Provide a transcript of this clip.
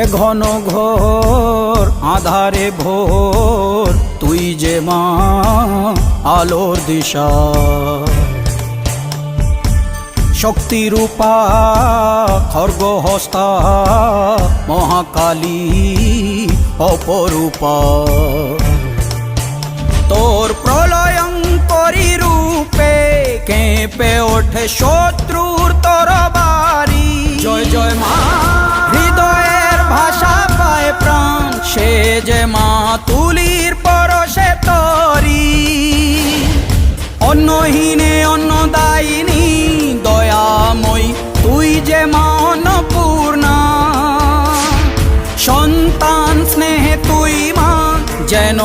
এ ঘন ঘোর আধারে ভোর তুই যে মা আলোর দিশা, শক্তিরূপা খর্গহস্তা মহাকালী অপরূপা। তোর প্রলয়ঙ্করী রূপে কেঁপে ওঠে শত্রুর তরবারি। জয় জয় মা, হৃদয়ের ভাষা পায় প্রাণ, সে যে মা তুলির পরশে তরি। অন্নহীনে অন্নদায়িনী দয়াময়ী, তুই যে মা অন্নপূর্ণা। সন্তান স্নেহে তুই মা যেন